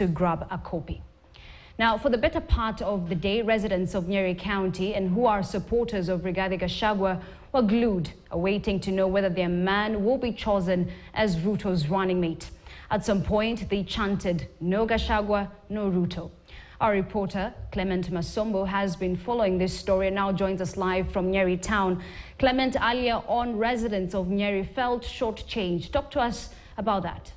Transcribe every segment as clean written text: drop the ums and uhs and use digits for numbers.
to grab a copy. Now, for the better part of the day, residents of Nyeri County and who are supporters of Rigathi Gachagua were glued, awaiting to know whether their man will be chosen as Ruto's running mate. At some point, they chanted, "No Gachagua, no Ruto." Our reporter, Clement Masombo, has been following this story and now joins us live from Nyeri town. Clement, earlier on, residents of Nyeri felt shortchanged. Talk to us about that.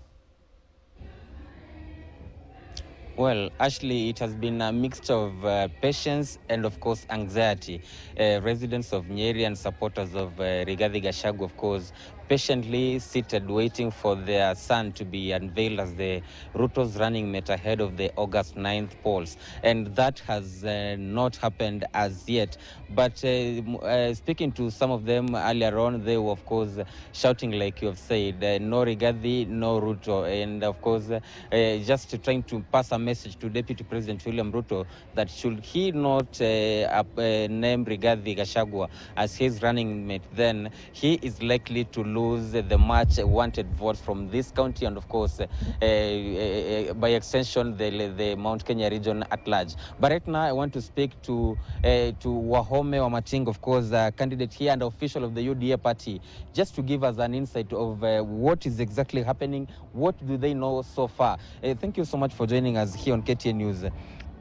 Well, Ashley, it has been a mixture of patience and, of course, anxiety. Residents of Nyeri and supporters of Rigathi Gachagua, of course, patiently seated waiting for their son to be unveiled as the Ruto's running mate ahead of the August 9th polls. And that has not happened as yet. But speaking to some of them earlier on, they were, of course, shouting, like you have said, no Rigathi, no Ruto. And, of course, just trying to pass a message to Deputy President William Ruto that should he not name Rigathi Gachagua as his running mate, then he is likely to lose the much wanted votes from this county and, of course, by extension, the Mount Kenya region at large. But right now, I want to speak to Wahome Wamating, of course, a candidate here and official of the UDA party, just to give us an insight of what is exactly happening, what do they know so far. Thank you so much for joining us here on KTN News.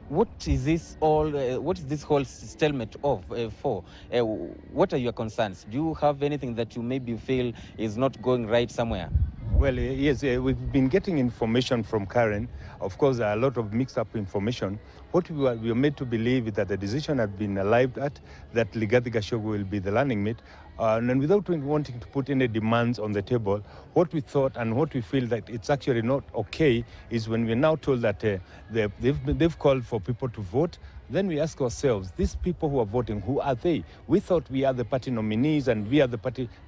What is this all? What is this whole stalemate for? What are your concerns? Do you have anything that you maybe feel is not going right somewhere? Well, yes, we've been getting information from Karen. Of course, a lot of mixed-up information. What we were made to believe is that the decision had been arrived at, that Rigathi Gachagua will be the running mate. And without wanting to put any demands on the table, what we thought and what we feel that it's actually not okay is when we're now told that they've called for people to vote. Then we ask ourselves, these people who are voting, who are they? We thought we are the party nominees and we are the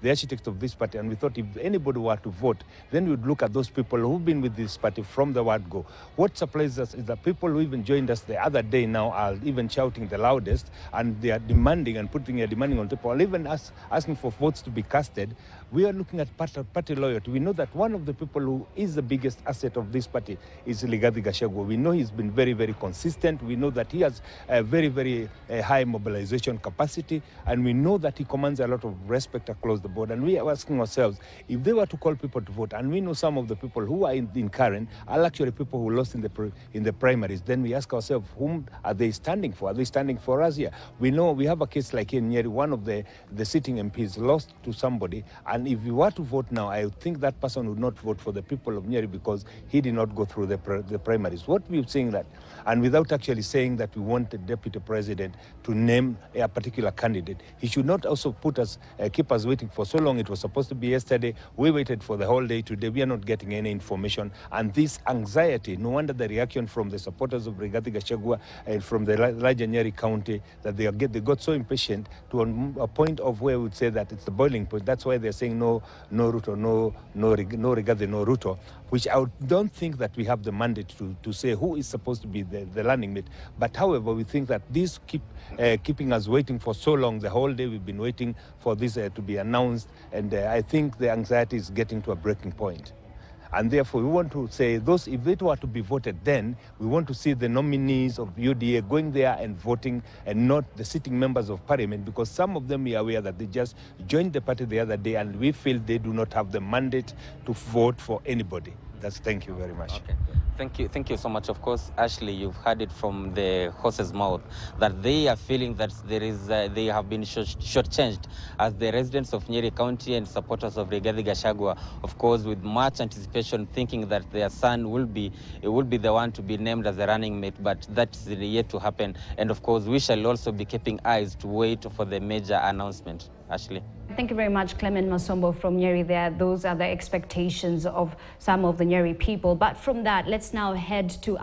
architects of this party. And we thought if anybody were to vote, then we would look at those people who've been with this party from the word go. What surprises us is that people who even joined us the other day now are even shouting the loudest, and they are demanding and putting a demanding on people, even asking for votes to be casted. We are looking at party loyalty. We know that one of the people who is the biggest asset of this party is Rigathi Gachagua. We know he's been very, very consistent. We know that he has a very, very high mobilization capacity, and we know that he commands a lot of respect across the board. And we are asking ourselves, if they were to call people to vote, and we know some of the people who are in Karen are actually people who lost in the primaries, then we ask ourselves, whom are they standing for? Are they standing for us here? We know we have a case like in Nyeri, one of the sitting MPs lost to somebody, and if we were to vote now, I think that person would not vote for the people of Nyeri because he did not go through the primaries. What we're saying that, and without actually saying that we want the deputy president to name a particular candidate, he should not also keep us waiting for so long. It was supposed to be yesterday. We waited for the whole day today. We are not getting any information. And this anxiety, no wonder the reaction from the supporters of Rigathi Gachagua and from the larger Nyeri County, that they got so impatient to a point of where we would say that it's the boiling point. That's why they're saying no Ruto, no Rigathi, no Ruto, which I don't think that we have the mandate to say who is supposed to be the running mate. But however, we think that this keeping us waiting for so long, the whole day we've been waiting for this to be announced, and I think the anxiety is getting to a breaking point. And therefore, we want to say, if they were to be voted, then we want to see the nominees of UDA going there and voting, and not the sitting members of parliament, because some of them we are aware that they just joined the party the other day, and we feel they do not have the mandate to vote for anybody. Thank you very much. Okay. Thank you so much. Of course, Ashley, you've heard it from the horse's mouth that they are feeling that they have been shortchanged as the residents of Nyeri County and supporters of Rigathi Gachagua, of course, with much anticipation, thinking that their son will be the one to be named as the running mate, but that's yet to happen. And of course, we shall also be keeping eyes to wait for the major announcement. Ashley. Thank you very much, Clement Masombo from Nyeri there. Those are the expectations of some of the Nyeri people. But from that, let's now head to